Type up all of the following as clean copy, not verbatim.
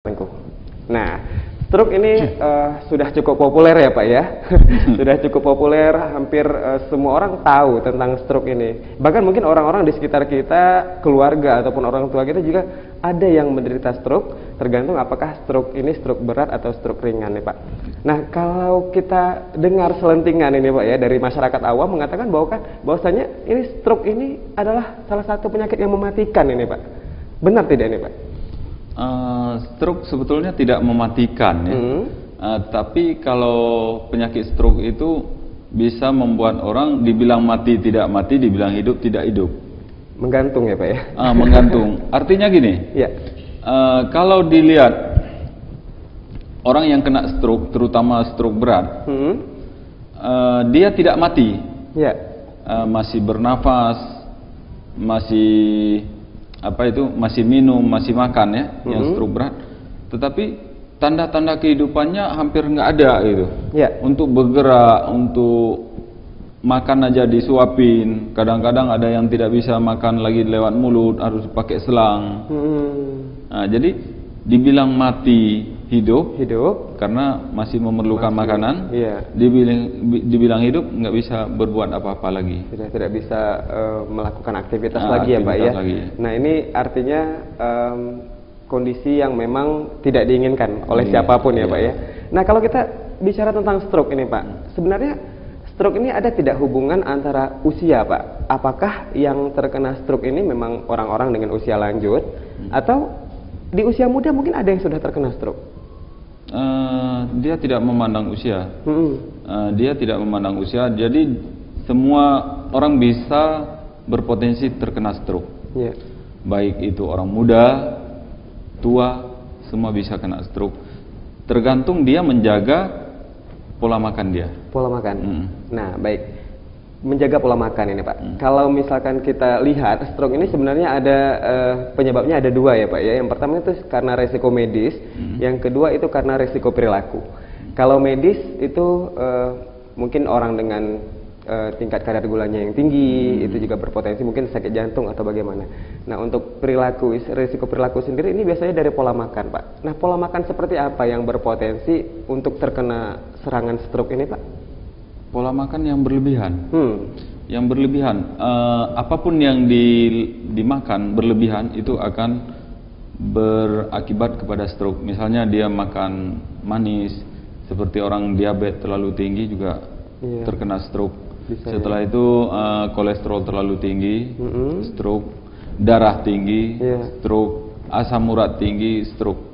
Lengkung. Nah, stroke ini sudah cukup populer ya Pak ya. Sudah cukup populer, hampir semua orang tahu tentang stroke ini. Bahkan mungkin orang-orang di sekitar kita, keluarga ataupun orang tua kita juga ada yang menderita stroke, tergantung apakah stroke ini stroke berat atau stroke ringan nih Pak. Nah, kalau kita dengar selentingan ini Pak ya dari masyarakat awam mengatakan bahwasanya ini stroke ini adalah salah satu penyakit yang mematikan ini Pak. Benar tidak ini Pak? Stroke sebetulnya tidak mematikan ya. Tapi kalau penyakit stroke itu bisa membuat orang dibilang mati tidak mati, dibilang hidup tidak hidup. Menggantung ya Pak ya? Menggantung. Artinya gini, ya. Kalau dilihat orang yang kena stroke, terutama stroke berat, dia tidak mati, masih bernafas, masih masih minum, masih makan ya, yang stroke berat. Tetapi tanda-tanda kehidupannya hampir nggak ada gitu. Untuk bergerak, untuk makan aja disuapin. Kadang-kadang ada yang tidak bisa makan lagi lewat mulut, harus pakai selang. Nah, jadi dibilang mati hidup karena masih memerlukan makanan. Dibilang hidup nggak bisa berbuat apa-apa lagi. Tidak bisa melakukan aktivitas lagi ya Pak ya. Nah ini artinya kondisi yang memang tidak diinginkan oleh siapapun ya Pak ya. Nah kalau kita bicara tentang stroke ini Pak, sebenarnya stroke ini ada tidak hubungan antara usia Pak? Apakah yang terkena stroke ini memang orang-orang dengan usia lanjut atau di usia muda mungkin ada yang sudah terkena stroke? Dia tidak memandang usia. Dia tidak memandang usia. Jadi semua orang bisa berpotensi terkena stroke. Baik itu orang muda, tua, semua bisa kena stroke. Tergantung dia menjaga pola makan dia. Pola makan. Nah, baik. Menjaga pola makan ini Pak. Kalau misalkan kita lihat stroke ini sebenarnya ada penyebabnya ada dua ya Pak ya. Yang pertama itu karena resiko medis, yang kedua itu karena resiko perilaku. Kalau medis itu mungkin orang dengan tingkat kadar gulanya yang tinggi itu juga berpotensi mungkin sakit jantung atau bagaimana. Nah untuk perilaku, resiko perilaku sendiri ini biasanya dari pola makan Pak. Nah pola makan seperti apa yang berpotensi untuk terkena serangan stroke ini Pak? Pola makan yang berlebihan. Yang berlebihan, apapun yang dimakan berlebihan itu akan berakibat kepada stroke. Misalnya dia makan manis, seperti orang diabetes terlalu tinggi juga terkena stroke. Setelah itu kolesterol terlalu tinggi, stroke. Darah tinggi, stroke. Asam urat tinggi, stroke.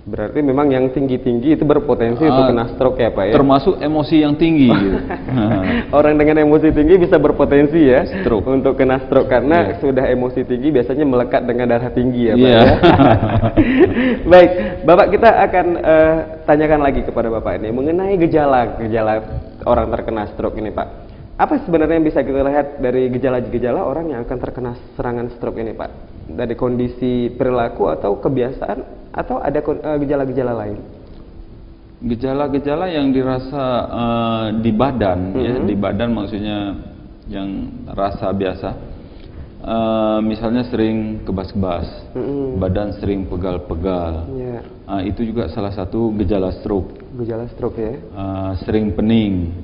Berarti memang yang tinggi-tinggi itu berpotensi untuk kena stroke ya Pak ya? Termasuk emosi yang tinggi gitu. Orang dengan emosi tinggi bisa berpotensi ya stroke. Untuk kena stroke karena sudah emosi tinggi biasanya melekat dengan darah tinggi ya Pak ya? Baik, Bapak kita akan tanyakan lagi kepada Bapak ini mengenai gejala orang terkena stroke ini Pak. Apa sebenarnya yang bisa kita lihat dari gejala-gejala orang yang akan terkena serangan stroke ini Pak? Dari kondisi perilaku atau kebiasaan atau ada gejala-gejala lain? Gejala-gejala yang dirasa di badan ya, di badan maksudnya yang rasa biasa. Misalnya sering kebas-kebas, badan sering pegal-pegal. Itu juga salah satu gejala stroke. Gejala stroke ya. Sering pening.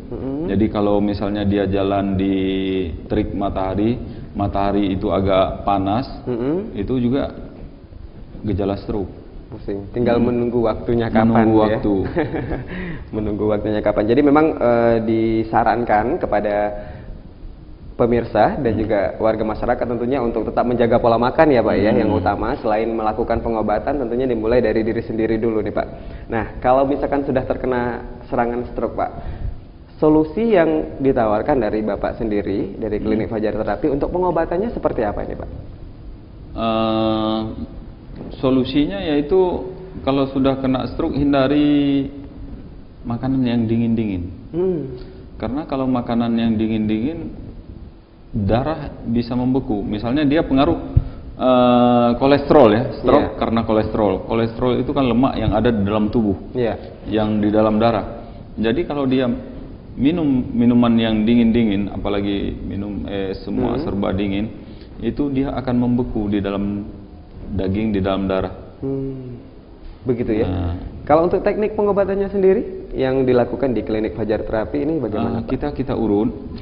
Jadi kalau misalnya dia jalan di terik matahari itu agak panas, itu juga gejala stroke. Tinggal menunggu waktunya kapan. Menunggu waktunya kapan. Jadi memang disarankan kepada pemirsa dan juga warga masyarakat tentunya untuk tetap menjaga pola makan ya Pak ya, yang utama selain melakukan pengobatan tentunya dimulai dari diri sendiri dulu nih Pak. Nah kalau misalkan sudah terkena serangan stroke Pak, solusi yang ditawarkan dari Bapak sendiri dari Klinik Fajar Terapi untuk pengobatannya seperti apa ini Pak? Solusinya yaitu kalau sudah kena stroke hindari makanan yang dingin-dingin. Karena kalau makanan yang dingin-dingin darah bisa membeku. Misalnya dia pengaruh kolesterol ya, stroke karena kolesterol. Kolesterol itu kan lemak yang ada di dalam tubuh, yang di dalam darah. Jadi kalau dia minum minuman yang dingin-dingin, apalagi minum semua serba dingin, itu dia akan membeku di dalam daging, di dalam darah. Begitu ya. Nah, Kalau untuk teknik pengobatannya sendiri yang dilakukan di klinik Fajar Terapi ini bagaimana, Pak? kita urut,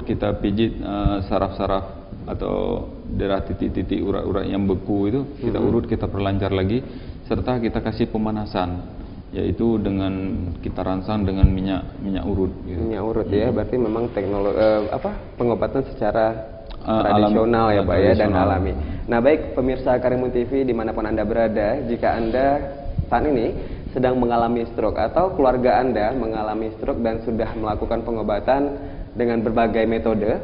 kita pijit saraf-saraf atau daerah titik-titik urat-urat yang beku itu, kita urut, kita perlancar lagi, serta kita kasih pemanasan, yaitu dengan kita rangsang dengan minyak urut. Gitu. Minyak urut ya, berarti memang teknologi pengobatan secara tradisional ya Pak ya, dan alami. Nah baik pemirsa Karimun TV dimanapun Anda berada, jika Anda saat ini sedang mengalami stroke atau keluarga Anda mengalami stroke dan sudah melakukan pengobatan dengan berbagai metode,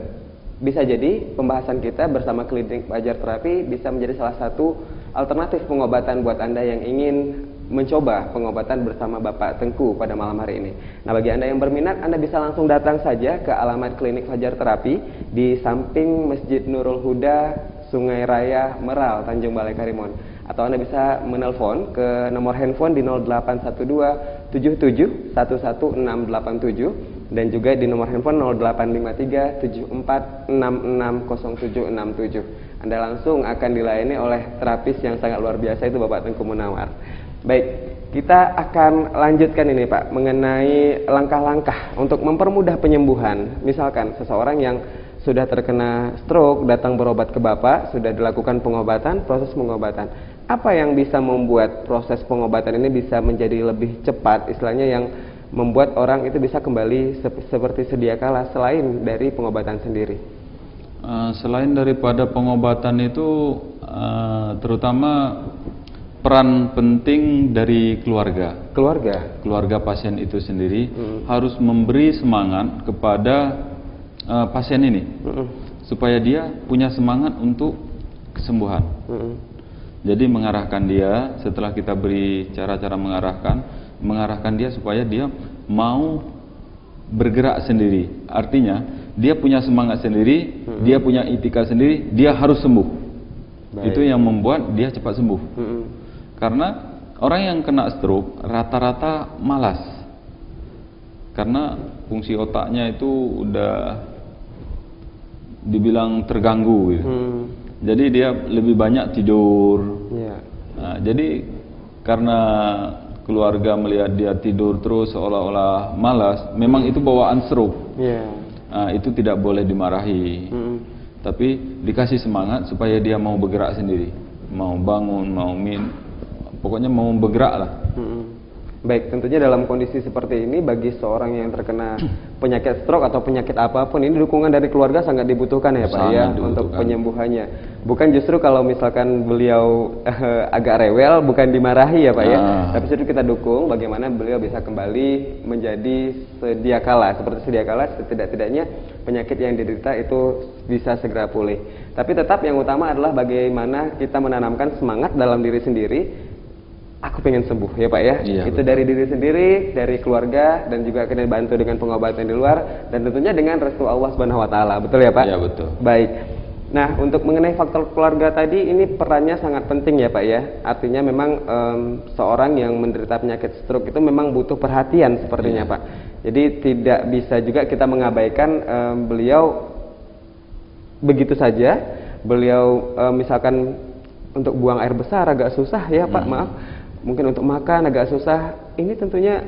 bisa jadi pembahasan kita bersama klinik Fajar Terapi bisa menjadi salah satu alternatif pengobatan buat Anda yang ingin mencoba pengobatan bersama Bapak Tengku pada malam hari ini. Nah bagi Anda yang berminat, Anda bisa langsung datang saja ke alamat klinik Fajar Terapi di samping Masjid Nurul Huda, Sungai Raya, Meral, Tanjung Balai Karimun. Atau Anda bisa menelpon ke nomor handphone di 0812 77 11687 dan juga di nomor handphone 0853 74 660767. Anda langsung akan dilayani oleh terapis yang sangat luar biasa, itu Bapak Tengku Munawar. Baik, kita akan lanjutkan ini Pak mengenai langkah-langkah untuk mempermudah penyembuhan. Misalkan seseorang yang sudah terkena stroke datang berobat ke Bapak, sudah dilakukan pengobatan, proses pengobatan. Apa yang bisa membuat proses pengobatan ini bisa menjadi lebih cepat, istilahnya yang membuat orang itu bisa kembali seperti sedia kala selain dari pengobatan sendiri? Selain daripada pengobatan itu, terutama peran penting dari keluarga pasien itu sendiri harus memberi semangat kepada pasien ini supaya dia punya semangat untuk kesembuhan. Jadi mengarahkan dia, setelah kita beri cara-cara mengarahkan dia supaya dia mau bergerak sendiri. Artinya dia punya semangat sendiri, dia punya itikad sendiri, dia harus sembuh. Baik. Itu yang membuat dia cepat sembuh. Karena orang yang kena stroke rata-rata malas, karena fungsi otaknya itu udah dibilang terganggu gitu. Jadi dia lebih banyak tidur. Nah, jadi karena keluarga melihat dia tidur terus seolah-olah malas, memang itu bawaan stroke. Nah, itu tidak boleh dimarahi, tapi dikasih semangat supaya dia mau bergerak sendiri, mau bangun, mau pokoknya mau bergerak lah. Baik, tentunya dalam kondisi seperti ini bagi seorang yang terkena penyakit stroke atau penyakit apapun, ini dukungan dari keluarga sangat dibutuhkan ya Pak ya untuk penyembuhannya. Bukan justru kalau misalkan beliau agak rewel, bukan dimarahi ya Pak ya, tapi justru kita dukung bagaimana beliau bisa kembali menjadi sedia kala, seperti sedia kala, setidak-tidaknya penyakit yang diderita itu bisa segera pulih. Tapi tetap yang utama adalah bagaimana kita menanamkan semangat dalam diri sendiri. Aku pengen sembuh ya Pak ya. Itu betul. Dari diri sendiri, dari keluarga, dan juga akan dibantu dengan pengobatan di luar, dan tentunya dengan restu Allah Subhanahu wa taala. Betul ya Pak? Iya betul. Baik. Nah, untuk mengenai faktor keluarga tadi, ini perannya sangat penting ya Pak ya. Artinya memang seorang yang menderita penyakit stroke itu memang butuh perhatian sepertinya Pak. Jadi tidak bisa juga kita mengabaikan beliau begitu saja. Beliau misalkan untuk buang air besar agak susah ya Pak, maaf. Mungkin untuk makan agak susah. Ini tentunya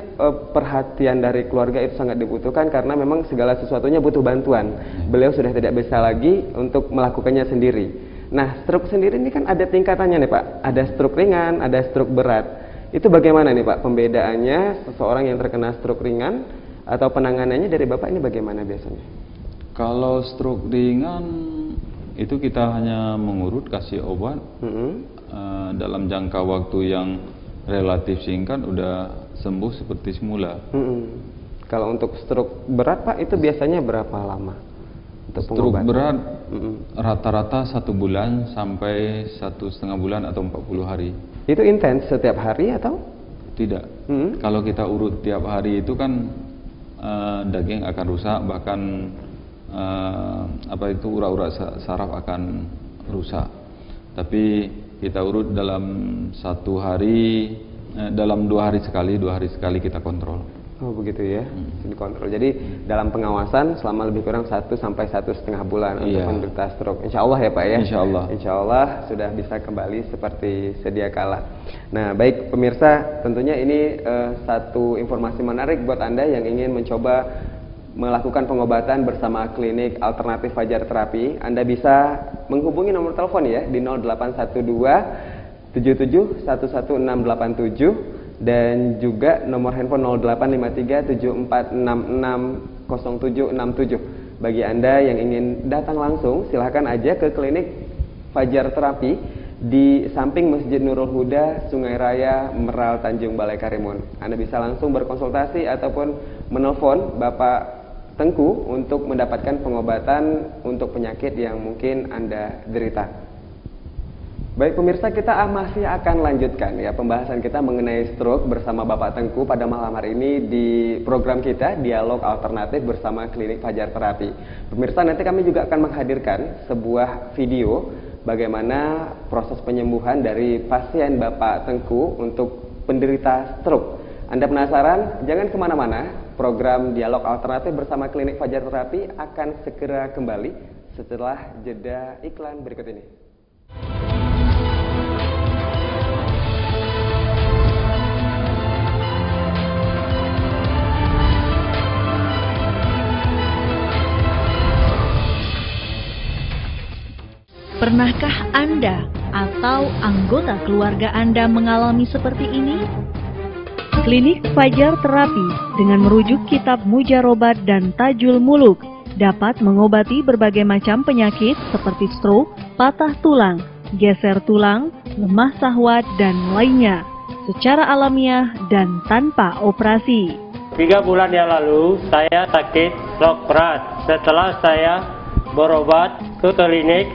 perhatian dari keluarga itu sangat dibutuhkan, karena memang segala sesuatunya butuh bantuan. Beliau sudah tidak bisa lagi untuk melakukannya sendiri. Nah, stroke sendiri ini kan ada tingkatannya nih Pak. Ada stroke ringan, ada stroke berat. Itu bagaimana nih Pak pembedaannya seseorang yang terkena stroke ringan atau penanganannya dari Bapak ini bagaimana biasanya? Kalau stroke ringan itu kita hanya mengurut, kasih obat dalam jangka waktu yang relatif singkat udah sembuh seperti semula. Kalau untuk stroke berat Pak itu biasanya berapa lama? Untuk stroke berat rata-rata 1 bulan sampai 1,5 bulan atau 40 hari. Itu intens setiap hari atau? Tidak. Kalau kita urut tiap hari itu kan daging akan rusak, bahkan urat-urat saraf akan rusak. Tapi kita urut dalam 1 hari, dalam 2 hari sekali kita kontrol. Oh begitu ya, dikontrol. Jadi dalam pengawasan selama lebih kurang 1 sampai 1,5 bulan untuk penderita stroke. Insya Allah ya Pak ya. Insya Allah. Insya Allah sudah bisa kembali seperti sedia kala. Nah baik pemirsa, tentunya ini satu informasi menarik buat Anda yang ingin mencoba melakukan pengobatan bersama klinik alternatif Fajar Terapi. Anda bisa menghubungi nomor telepon ya di 0812 77 11687 dan juga nomor handphone 085374660767. Bagi Anda yang ingin datang langsung, silahkan aja ke klinik Fajar Terapi di samping Masjid Nurul Huda, Sungai Raya, Meral, Tanjung Balai Karimun. Anda bisa langsung berkonsultasi ataupun menelpon Bapak Tengku untuk mendapatkan pengobatan untuk penyakit yang mungkin Anda derita. Baik pemirsa, kita masih akan lanjutkan ya pembahasan kita mengenai stroke bersama Bapak Tengku pada malam hari ini di program kita Dialog Alternatif bersama Klinik Fajar Terapi. Pemirsa, nanti kami juga akan menghadirkan sebuah video bagaimana proses penyembuhan dari pasien Bapak Tengku untuk penderita stroke. Anda penasaran? Jangan kemana-mana, program Dialog Alternatif bersama Klinik Fajar Terapi akan segera kembali setelah jeda iklan berikut ini. Pernahkah Anda atau anggota keluarga Anda mengalami seperti ini? Klinik Fajar Terapi dengan merujuk kitab Mujarobat dan Tajul Muluk dapat mengobati berbagai macam penyakit seperti stroke, patah tulang, geser tulang, lemah syahwat, dan lainnya secara alamiah dan tanpa operasi. 3 bulan yang lalu saya sakit stroke berat. Setelah saya berobat ke klinik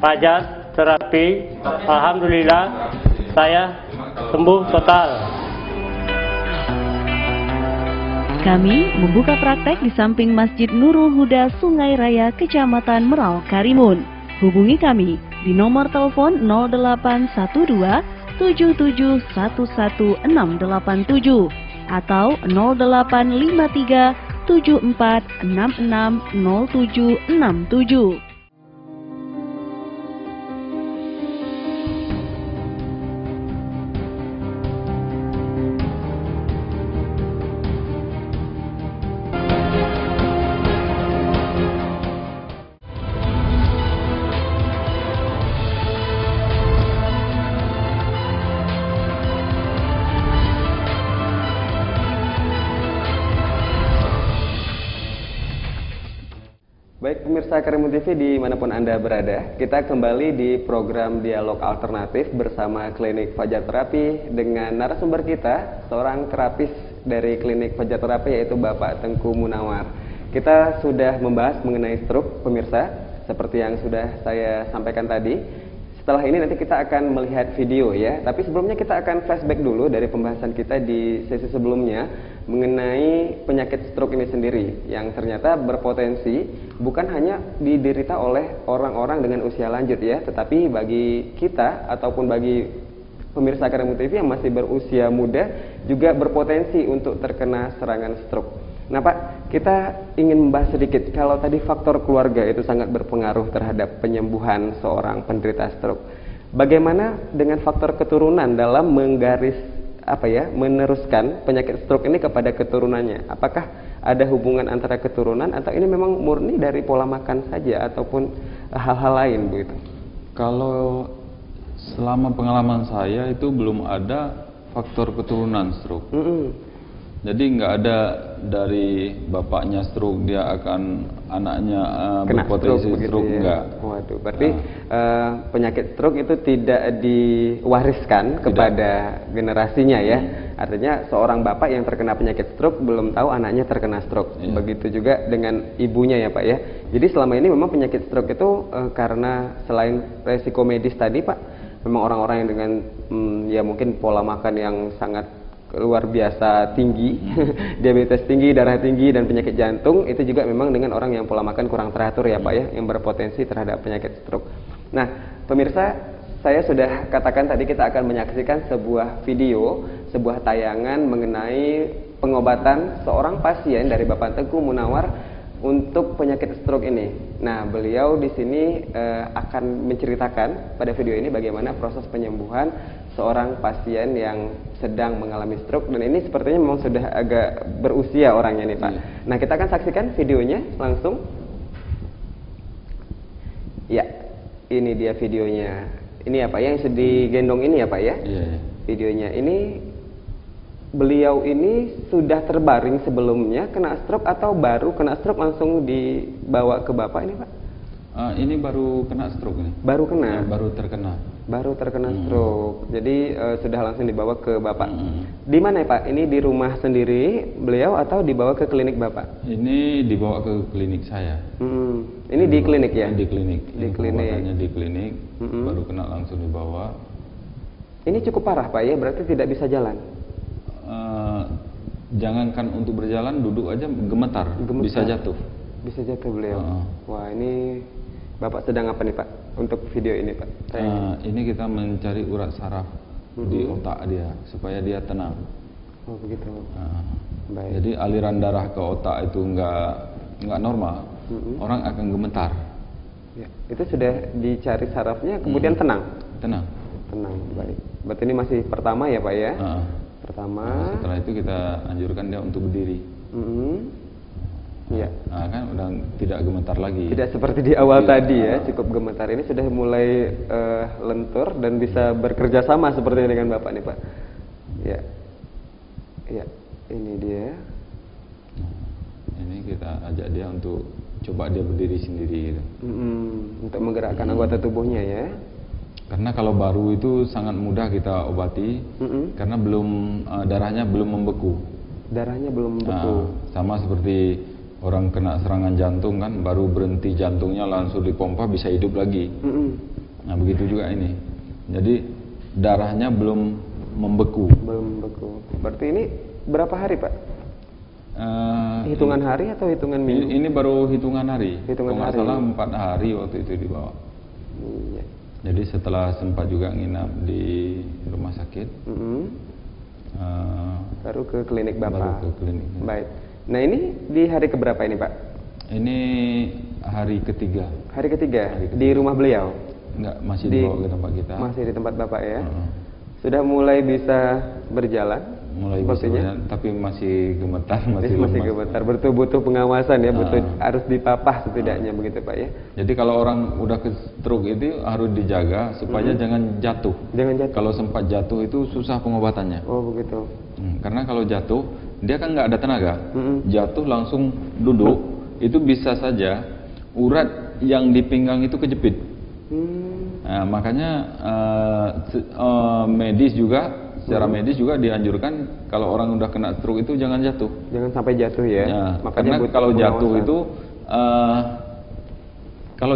Fajar Terapi, alhamdulillah saya sembuh total. Kami membuka praktek di samping Masjid Nurul Huda, Sungai Raya, Kecamatan Meral, Karimun. Hubungi kami di nomor telepon 0812 7711 atau 0853 74660767. Baik pemirsa Karimun TV dimanapun Anda berada, kita kembali di program Dialog Alternatif bersama Klinik Fajar Terapi dengan narasumber kita, seorang terapis dari Klinik Fajar Terapi yaitu Bapak Tengku Munawar. Kita sudah membahas mengenai stroke pemirsa, seperti yang sudah saya sampaikan tadi. Setelah ini nanti kita akan melihat video ya, tapi sebelumnya kita akan flashback dulu dari pembahasan kita di sesi sebelumnya mengenai penyakit stroke ini sendiri yang ternyata berpotensi bukan hanya diderita oleh orang-orang dengan usia lanjut ya, tetapi bagi kita ataupun bagi pemirsa Karimun TV yang masih berusia muda juga berpotensi untuk terkena serangan stroke. Nah Pak, kita ingin membahas sedikit kalau tadi faktor keluarga itu sangat berpengaruh terhadap penyembuhan seorang penderita stroke. Bagaimana dengan faktor keturunan dalam meneruskan penyakit stroke ini kepada keturunannya? Apakah ada hubungan antara keturunan atau ini memang murni dari pola makan saja ataupun hal-hal lain begitu? Kalau selama pengalaman saya itu belum ada faktor keturunan stroke. Jadi nggak ada dari bapaknya stroke dia akan anaknya berpotensi stroke ya? Enggak. Waduh, berarti penyakit stroke itu tidak diwariskan kepada generasinya ya. Artinya seorang bapak yang terkena penyakit stroke belum tahu anaknya terkena stroke. Begitu juga dengan ibunya ya Pak ya. Jadi selama ini memang penyakit stroke itu karena selain resiko medis tadi Pak, memang orang-orang yang dengan ya mungkin pola makan yang sangat luar biasa tinggi, diabetes tinggi, darah tinggi, dan penyakit jantung, itu juga memang dengan orang yang pola makan kurang teratur ya Pak ya, yang berpotensi terhadap penyakit stroke. Nah pemirsa, saya sudah katakan tadi kita akan menyaksikan sebuah video, sebuah tayangan mengenai pengobatan seorang pasien dari Bapak Tengku Munawar untuk penyakit stroke ini. Nah, beliau di sini akan menceritakan pada video ini bagaimana proses penyembuhan seorang pasien yang sedang mengalami stroke, dan ini sepertinya memang sudah agak berusia orangnya nih Pak. Nah, kita akan saksikan videonya langsung. Ya, ini dia videonya. Ini apa yang digendong ini ya Pak ya? Iya. Videonya ini, beliau ini sudah terbaring sebelumnya kena stroke atau baru kena stroke langsung dibawa ke Bapak ini Pak? Ini baru kena stroke nih. Baru kena? Ya, baru terkena. Baru terkena stroke. Jadi sudah langsung dibawa ke Bapak. Di mana ya Pak? Ini di rumah sendiri beliau atau dibawa ke klinik Bapak? Ini dibawa ke klinik saya. Ini di klinik ya? Di klinik. Di klinik. Pengobatannya di klinik. Baru kena langsung dibawa. Ini cukup parah Pak ya? Berarti tidak bisa jalan? Jangankan untuk berjalan, duduk aja gemetar. Bisa jatuh. Bisa jatuh beliau. Wah, ini Bapak sedang apa nih Pak untuk video ini Pak? Ini kita mencari urat saraf di otak dia supaya dia tenang. Oh begitu. Baik. Jadi aliran darah ke otak itu nggak normal, orang akan gemetar. Ya, itu sudah dicari sarafnya, kemudian tenang. Tenang. Tenang, baik. Berarti ini masih pertama ya Pak ya? Pertama. Setelah itu kita anjurkan dia untuk berdiri. Iya. Nah, kan udah tidak gemetar lagi. Tidak seperti di awal tadi ya, cukup gemetar. Ini sudah mulai lentur dan bisa bekerja sama seperti dengan Bapak nih Pak. Ya. Ya, ini dia. Ini kita ajak dia untuk coba dia berdiri sendiri gitu. Untuk menggerakkan anggota tubuhnya ya. Karena kalau baru itu sangat mudah kita obati, karena darahnya belum membeku. Darahnya belum membeku. Sama seperti orang kena serangan jantung kan, baru berhenti jantungnya langsung dipompa bisa hidup lagi. Nah begitu juga ini. Jadi darahnya belum membeku. Belum membeku. Berarti ini berapa hari Pak? Hitungan hari atau hitungan minggu? Ini baru hitungan hari. Hitungan hari. Kalau nggak salah 4 hari waktu itu dibawa. Iya. Jadi setelah sempat juga nginap di rumah sakit, baru ke klinik Bapak. Baru ke klinik. Baik. Nah ini di hari keberapa ini Pak? Ini hari ketiga. Hari ketiga. Di rumah beliau? Enggak, masih dibawa ke tempat kita. Masih di tempat Bapak ya? Sudah mulai bisa berjalan? Mulai bisa berjalan, tapi masih gemetar, masih gemetar. Butuh pengawasan ya, harus dipapah setidaknya begitu Pak ya? Jadi kalau orang udah ke stroke itu harus dijaga supaya jangan jatuh. Jangan jatuh. Kalau sempat jatuh itu susah pengobatannya. Oh begitu. Karena kalau jatuh dia kan nggak ada tenaga, jatuh langsung duduk, itu bisa saja urat yang di pinggang itu kejepit. Nah, makanya secara medis juga dianjurkan kalau orang udah kena stroke itu jangan jatuh. Jangan sampai jatuh ya. Makanya kalau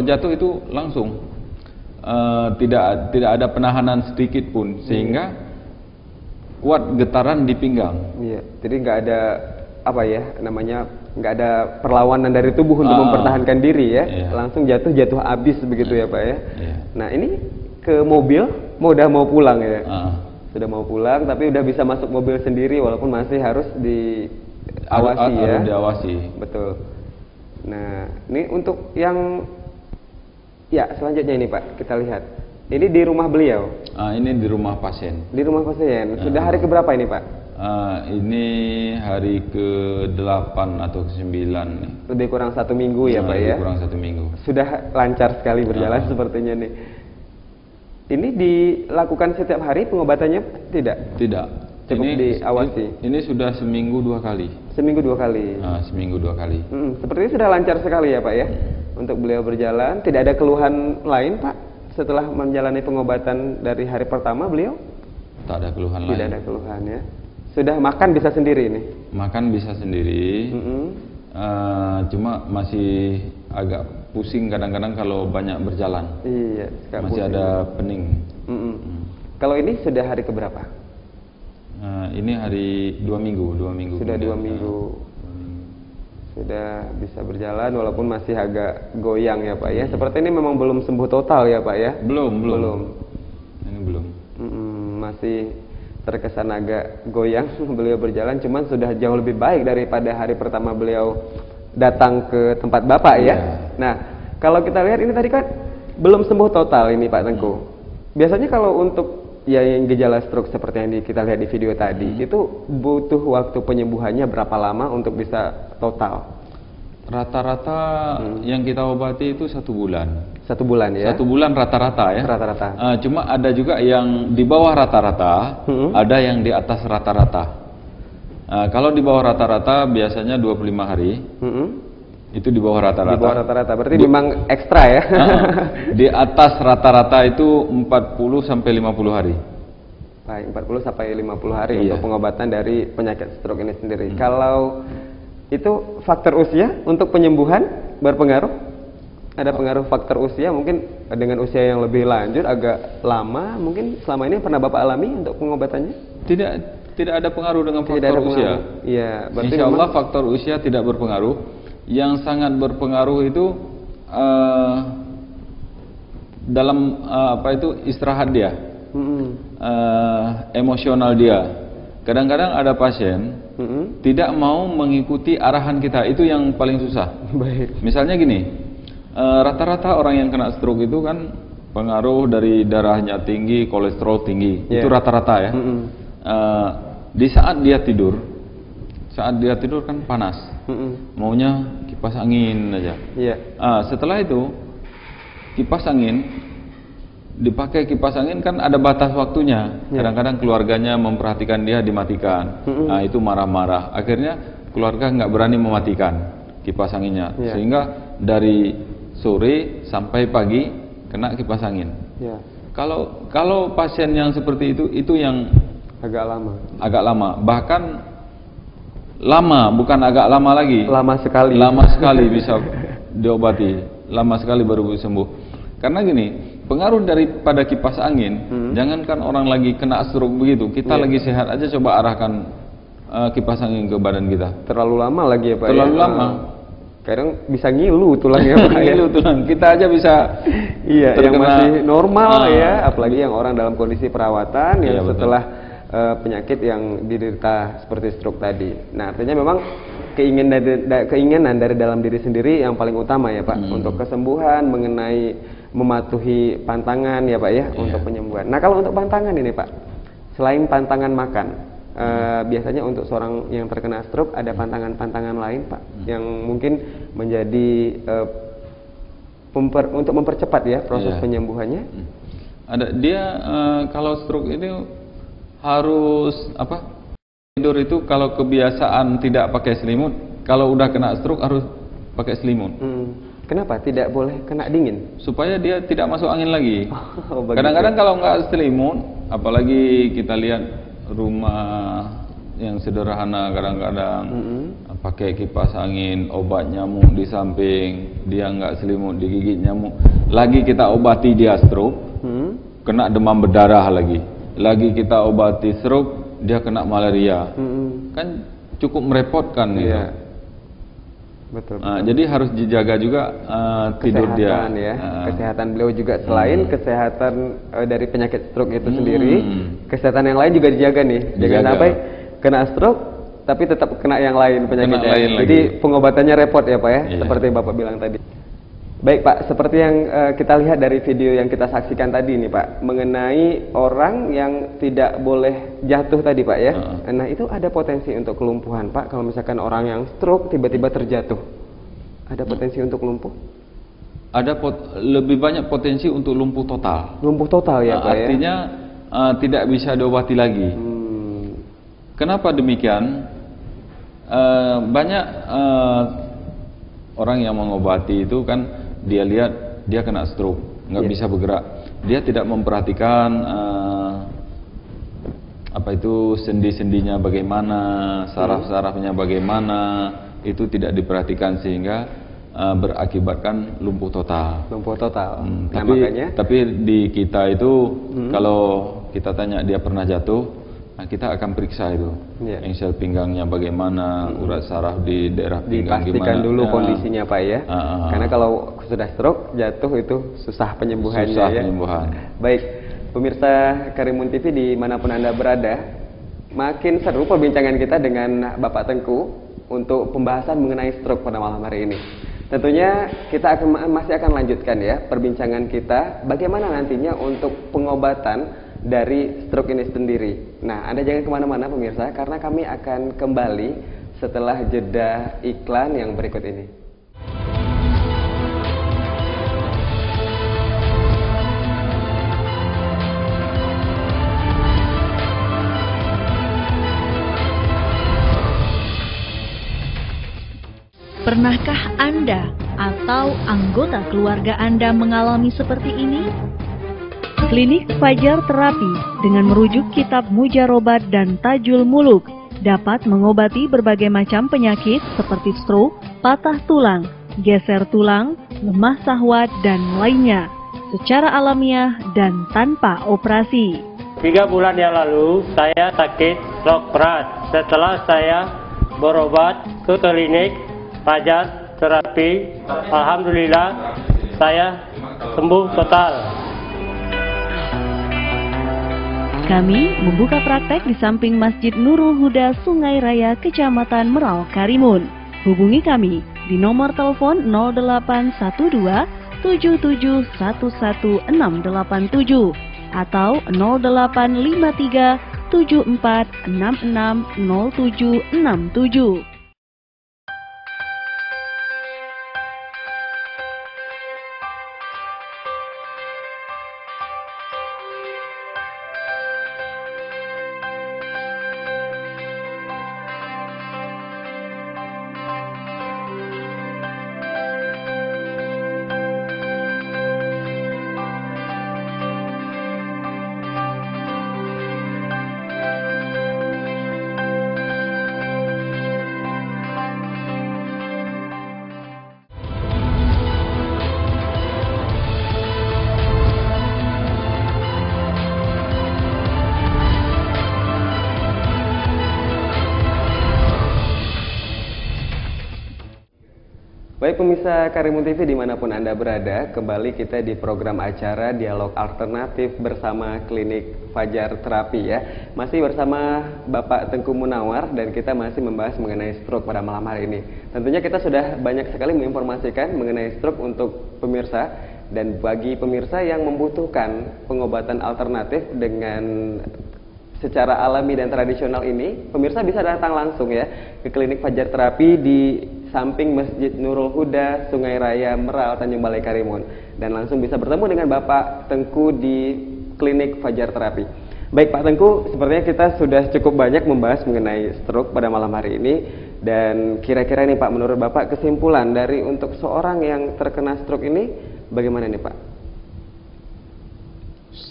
jatuh itu langsung tidak ada penahanan sedikit pun sehingga kuat getaran di pinggang. Iya. Jadi nggak ada nggak ada perlawanan dari tubuh untuk mempertahankan diri ya. Langsung jatuh habis begitu ya Pak ya. Nah ini ke mobil udah mau pulang ya. Sudah mau pulang tapi udah bisa masuk mobil sendiri walaupun masih harus diawasi ya. Harus diawasi. Betul. Nah ini untuk yang selanjutnya ini Pak kita lihat. Ini di rumah beliau. Ini di rumah pasien. Di rumah pasien. Sudah hari keberapa ini Pak? Ini hari ke-8 atau ke-9 nih. Lebih kurang 1 minggu ya Pak ya? Lebih kurang 1 minggu. Sudah lancar sekali berjalan sepertinya nih. Ini dilakukan setiap hari pengobatannya? Tidak? Tidak. Cukup diawasi? Ini sudah seminggu 2 kali. Seminggu 2 kali? Seminggu 2 kali. Sepertinya sudah lancar sekali ya Pak ya? Untuk beliau berjalan, tidak ada keluhan lain Pak? Setelah menjalani pengobatan dari hari pertama beliau? Tak ada keluhan lain. Tidak ada keluhan ya? Sudah makan bisa sendiri nih? Makan bisa sendiri. Cuma masih agak pusing kadang-kadang kalau banyak berjalan. Iya, masih pusing. ada pening. Kalau ini sudah hari keberapa? Ini hari 2 minggu. Sudah 2 minggu. Sudah bisa berjalan walaupun masih agak goyang ya Pak ya. Seperti ini memang belum sembuh total ya Pak ya? Belum. masih terkesan agak goyang beliau berjalan, cuman sudah jauh lebih baik daripada hari pertama beliau datang ke tempat Bapak ya. Nah, kalau kita lihat ini tadi kan belum sembuh total ini Pak Tengku. Biasanya kalau untuk ya yang gejala stroke seperti yang kita lihat di video tadi, itu butuh waktu penyembuhannya berapa lama untuk bisa total? Rata-rata yang kita obati itu 1 bulan. 1 bulan ya? 1 bulan rata-rata ya. Rata-rata. Cuma ada juga yang di bawah rata-rata, ada yang di atas rata-rata. Kalau di bawah rata-rata biasanya 25 hari. Itu di bawah rata-rata. Di bawah rata-rata, berarti memang ekstra ya? Di atas rata-rata itu 40 sampai 50 hari. Baik, 40 sampai 50 hari untuk pengobatan dari penyakit stroke ini sendiri. Kalau itu faktor usia untuk penyembuhan berpengaruh? Ada pengaruh faktor usia, mungkin dengan usia yang lebih lanjut agak lama, mungkin selama ini pernah Bapak alami untuk pengobatannya? Tidak ada pengaruh dengan faktor usia. Iya, berarti Insya Allah faktor usia tidak berpengaruh. Yang sangat berpengaruh itu dalam istirahat dia, emosional dia. Kadang-kadang ada pasien tidak mau mengikuti arahan kita, itu yang paling susah. Baik. Misalnya gini, rata-rata orang yang kena stroke itu kan pengaruh dari darahnya tinggi, kolesterol tinggi, itu rata-rata ya. Di saat dia tidur kan panas, maunya kipas angin aja. Setelah itu kipas angin dipakai, kipas angin kan ada batas waktunya. Kadang-kadang keluarganya memperhatikan dia dimatikan. Itu marah-marah. Akhirnya keluarga nggak berani mematikan kipas anginnya, sehingga dari sore sampai pagi kena kipas angin. Kalau pasien yang seperti itu yang agak lama. Bahkan lama, bukan agak lama lagi. Lama sekali bisa diobati. Lama sekali baru sembuh. Karena gini, pengaruh daripada kipas angin, jangankan orang lagi kena stroke begitu, kita lagi sehat aja coba arahkan kipas angin ke badan kita. Terlalu lama lagi ya Pak? Terlalu lama. Kadang bisa ngilu tulangnya Pak. Ngilu tulang, kita aja bisa yang masih normal ya, apalagi yang orang dalam kondisi perawatan yang setelah penyakit yang diderita seperti stroke tadi. Nah, artinya memang keinginan dari dalam diri sendiri yang paling utama ya Pak, untuk kesembuhan, mengenai mematuhi pantangan ya Pak ya, untuk penyembuhan. Nah, kalau untuk pantangan ini Pak, selain pantangan makan, biasanya untuk seorang yang terkena stroke ada pantangan-pantangan lain Pak, yang mungkin menjadi untuk mempercepat ya proses penyembuhannya. Ada dia kalau stroke ini harus tidur itu, kalau kebiasaan tidak pakai selimut, kalau udah kena stroke harus pakai selimut. Kenapa tidak boleh kena dingin? Supaya dia tidak masuk angin lagi. Kadang-kadang kalau nggak selimut, apalagi kita lihat rumah yang sederhana, kadang-kadang pakai kipas angin, obat nyamuk di samping, dia nggak selimut, digigit nyamuk. Lagi kita obati dia stroke, kena demam berdarah lagi kita obati stroke, dia kena malaria. Kan cukup merepotkan gitu. Betul. Jadi harus dijaga juga tidur dia. Kesehatan beliau juga, selain kesehatan dari penyakit stroke itu sendiri, kesehatan yang lain juga dijaga nih. Jangan sampai kena stroke tapi tetap kena yang lain penyakitnya. Jadi pengobatannya repot ya Pak ya, seperti Bapak bilang tadi. Baik Pak, seperti yang kita lihat dari video yang kita saksikan tadi nih Pak, mengenai orang yang tidak boleh jatuh tadi Pak ya. Nah, itu ada potensi untuk kelumpuhan Pak, kalau misalkan orang yang stroke tiba-tiba terjatuh, ada potensi untuk lumpuh? Ada lebih banyak potensi untuk lumpuh total. Lumpuh total ya Pak ya? Artinya tidak bisa diobati lagi. Kenapa demikian? Banyak orang yang mengobati itu kan dia lihat dia kena stroke, nggak bisa bergerak, dia tidak memperhatikan sendi-sendinya bagaimana, saraf-sarafnya bagaimana, itu tidak diperhatikan sehingga berakibatkan lumpuh total. Tapi di kita itu kalau kita tanya dia pernah jatuh, nah kita akan periksa itu, engsel pinggangnya bagaimana, urat saraf di daerah pinggang gimana. Dipastikan dulu kondisinya Pak ya, karena kalau sudah stroke jatuh itu susah penyembuhannya. Penyembuhan. Baik, pemirsa Karimun TV dimanapun Anda berada, makin seru perbincangan kita dengan Bapak Tengku untuk pembahasan mengenai stroke pada malam hari ini. Tentunya kita masih akan lanjutkan ya perbincangan kita bagaimana nantinya untuk pengobatan dari stroke ini sendiri. Nah, Anda jangan kemana-mana pemirsa, karena kami akan kembali setelah jeda iklan yang berikut ini. Pernahkah Anda atau anggota keluarga Anda mengalami seperti ini? Klinik Fajar Terapi dengan merujuk kitab Mujarobat dan Tajul Muluk dapat mengobati berbagai macam penyakit seperti stroke, patah tulang, geser tulang, lemah syahwat, dan lainnya secara alamiah dan tanpa operasi. 3 bulan yang lalu saya sakit stroke berat. Setelah saya berobat ke klinik Fajar Terapi, alhamdulillah saya sembuh total. Kami membuka praktek di samping Masjid Nurul Huda Sungai Raya, Kecamatan Merau, Karimun. Hubungi kami di nomor telepon 0812 7711 687 atau 0853 74 66 0767. Baik pemirsa Karimun TV dimanapun Anda berada, kembali kita di program acara Dialog Alternatif bersama Klinik Fajar Terapi ya. Masih bersama Bapak Tengku Munawar dan kita masih membahas mengenai stroke pada malam hari ini. Tentunya kita sudah banyak sekali menginformasikan mengenai stroke untuk pemirsa, dan bagi pemirsa yang membutuhkan pengobatan alternatif dengan secara alami dan tradisional ini, pemirsa bisa datang langsung ya ke Klinik Fajar Terapi di samping Masjid Nurul Huda, Sungai Raya, Merau, Tanjung Balai, Karimun, dan langsung bisa bertemu dengan Bapak Tengku di Klinik Fajar Terapi. Baik Pak Tengku, sepertinya kita sudah cukup banyak membahas mengenai stroke pada malam hari ini, dan kira-kira nih Pak, menurut Bapak kesimpulan dari untuk seorang yang terkena stroke ini bagaimana nih Pak?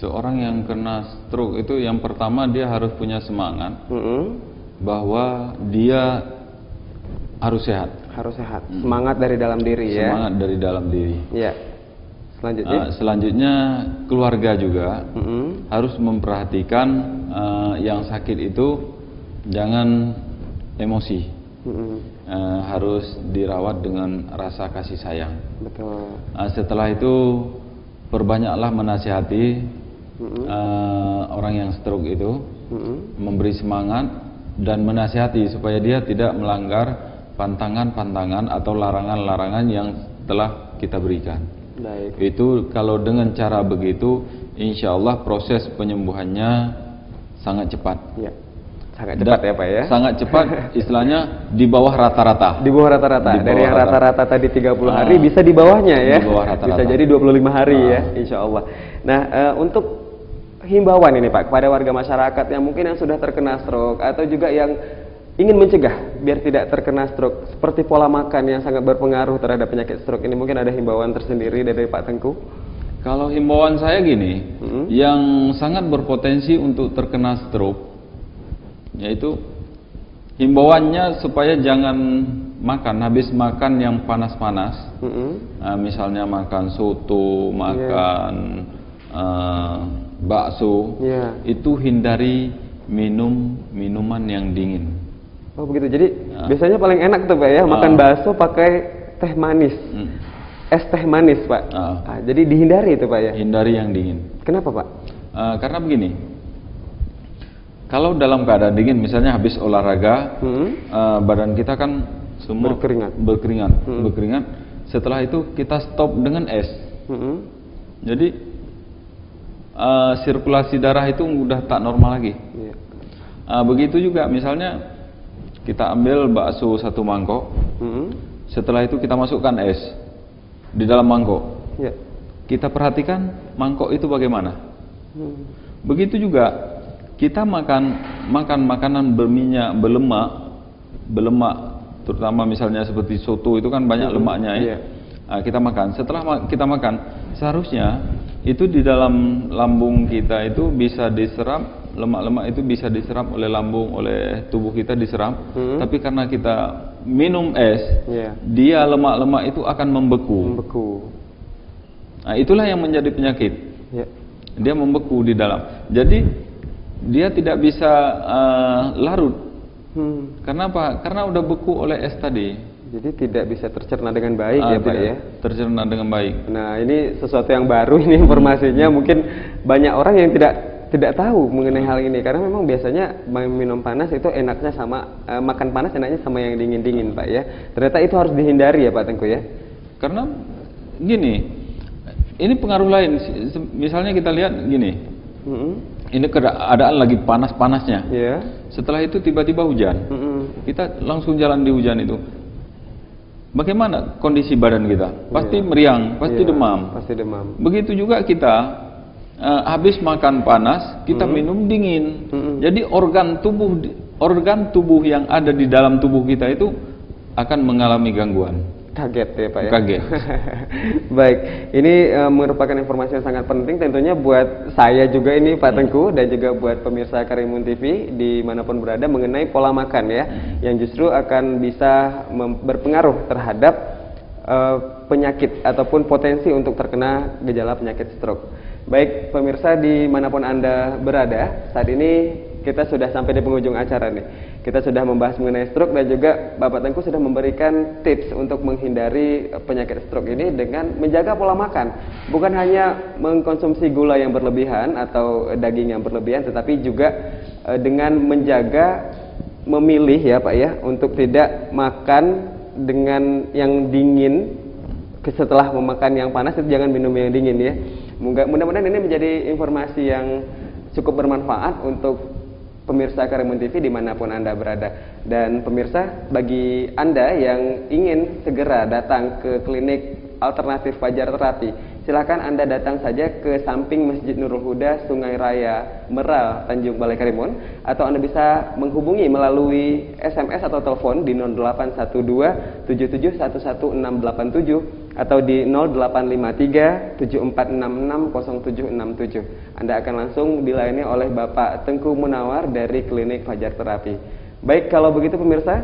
Seorang yang kena stroke itu yang pertama dia harus punya semangat bahwa dia harus sehat. Harus sehat. Semangat dari dalam diri ya. Semangat dari dalam diri. Ya. Selanjutnya. Selanjutnya keluarga juga harus memperhatikan yang sakit itu jangan emosi. Harus dirawat dengan rasa kasih sayang. Betul. Setelah itu perbanyaklah menasihati orang yang stroke itu, memberi semangat dan menasihati supaya dia tidak melanggar pantangan-pantangan atau larangan-larangan yang telah kita berikan. Baik. Itu kalau dengan cara begitu, insya Allah proses penyembuhannya sangat cepat. Ya. Sangat cepat ya Pak ya. Sangat cepat, istilahnya di bawah rata-rata. Di bawah rata-rata. Dari yang rata-rata tadi 30 hari bisa di bawahnya ya. Di bawah rata-rata. Bisa jadi 25 hari ya, insya Allah. Nah, untuk himbauan ini Pak kepada warga masyarakat yang mungkin yang sudah terkena stroke atau juga yang ingin mencegah biar tidak terkena stroke, seperti pola makan yang sangat berpengaruh terhadap penyakit stroke ini, mungkin ada himbauan tersendiri dari Pak Tengku? Kalau himbauan saya gini, yang sangat berpotensi untuk terkena stroke, yaitu himbauannya supaya jangan makan, habis makan yang panas-panas, misalnya makan soto, makan bakso, itu hindari minum minuman yang dingin. Oh begitu, jadi biasanya paling enak tuh Pak ya, makan bakso pakai teh manis, es teh manis Pak. Jadi dihindari itu Pak ya? Hindari yang dingin. Kenapa Pak? Karena begini, kalau dalam keadaan dingin, misalnya habis olahraga, badan kita kan semua berkeringat. Setelah itu kita stop dengan es. Jadi sirkulasi darah itu udah tak normal lagi. Begitu juga misalnya kita ambil bakso 1 mangkok, setelah itu kita masukkan es di dalam mangkok. Kita perhatikan mangkok itu bagaimana. Begitu juga kita makan makanan berminyak, berlemak, terutama misalnya seperti soto itu kan banyak lemaknya ya. Kita makan. Setelah kita makan, seharusnya itu di dalam lambung kita itu bisa diserap, lemak-lemak itu bisa diserap oleh lambung, oleh tubuh kita diserap. Tapi karena kita minum es, dia lemak-lemak itu akan membeku. Nah, itulah yang menjadi penyakit. Dia membeku di dalam. Jadi dia tidak bisa larut. Karena apa? Karena udah beku oleh es tadi. Jadi tidak bisa tercerna dengan baik ya Pak ya? Tercerna dengan baik. Nah ini sesuatu yang baru ini informasinya. Mungkin banyak orang yang tidak tahu mengenai hal ini. Karena memang biasanya minum panas itu enaknya sama, makan panas enaknya sama yang dingin-dingin Pak ya. Ternyata itu harus dihindari ya Pak Tengku ya? Karena gini, ini pengaruh lain. Misalnya kita lihat gini, ini keadaan lagi panas-panasnya. Setelah itu tiba-tiba hujan. Kita langsung jalan di hujan itu. Bagaimana kondisi badan kita? Pasti meriang, pasti demam. Begitu juga kita habis makan panas, kita minum dingin. Jadi organ tubuh yang ada di dalam tubuh kita itu akan mengalami gangguan. Kaget ya Pak ya? Kaget. Baik, ini merupakan informasi yang sangat penting tentunya buat saya juga ini Pak Tengku, dan juga buat pemirsa Karimun TV dimanapun berada, mengenai pola makan ya, yang justru akan bisa berpengaruh terhadap penyakit ataupun potensi untuk terkena gejala penyakit stroke. Baik pemirsa dimanapun Anda berada, saat ini kita sudah sampai di penghujung acara nih. Kita sudah membahas mengenai stroke, dan juga Bapak Tengku sudah memberikan tips untuk menghindari penyakit stroke ini dengan menjaga pola makan. Bukan hanya mengkonsumsi gula yang berlebihan atau daging yang berlebihan, tetapi juga dengan menjaga memilih ya Pak ya, untuk tidak makan dengan yang dingin. Setelah memakan yang panas itu jangan minum yang dingin ya. Mudah-mudahan ini menjadi informasi yang cukup bermanfaat untuk pemirsa Karimun TV dimanapun Anda berada. Dan pemirsa, bagi Anda yang ingin segera datang ke klinik alternatif Fajar Terapi, silakan Anda datang saja ke samping Masjid Nurul Huda, Sungai Raya, Meral, Tanjung Balai Karimun. Atau Anda bisa menghubungi melalui SMS atau telepon di 0812 7711 687 atau di 0853 7466 0767. Anda akan langsung dilayani oleh Bapak Tengku Munawar dari klinik Fajar Terapi. Baik, kalau begitu pemirsa,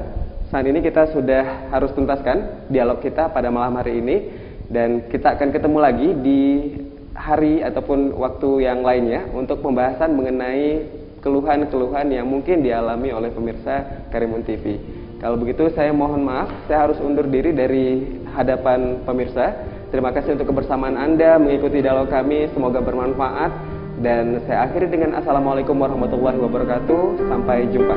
saat ini kita sudah harus tuntaskan dialog kita pada malam hari ini, dan kita akan ketemu lagi di hari ataupun waktu yang lainnya untuk pembahasan mengenai keluhan-keluhan yang mungkin dialami oleh pemirsa Karimun TV. Kalau begitu saya mohon maaf, saya harus undur diri dari hadapan pemirsa. Terima kasih untuk kebersamaan Anda mengikuti dialog kami, semoga bermanfaat. Dan saya akhiri dengan Assalamualaikum warahmatullahi wabarakatuh. Sampai jumpa.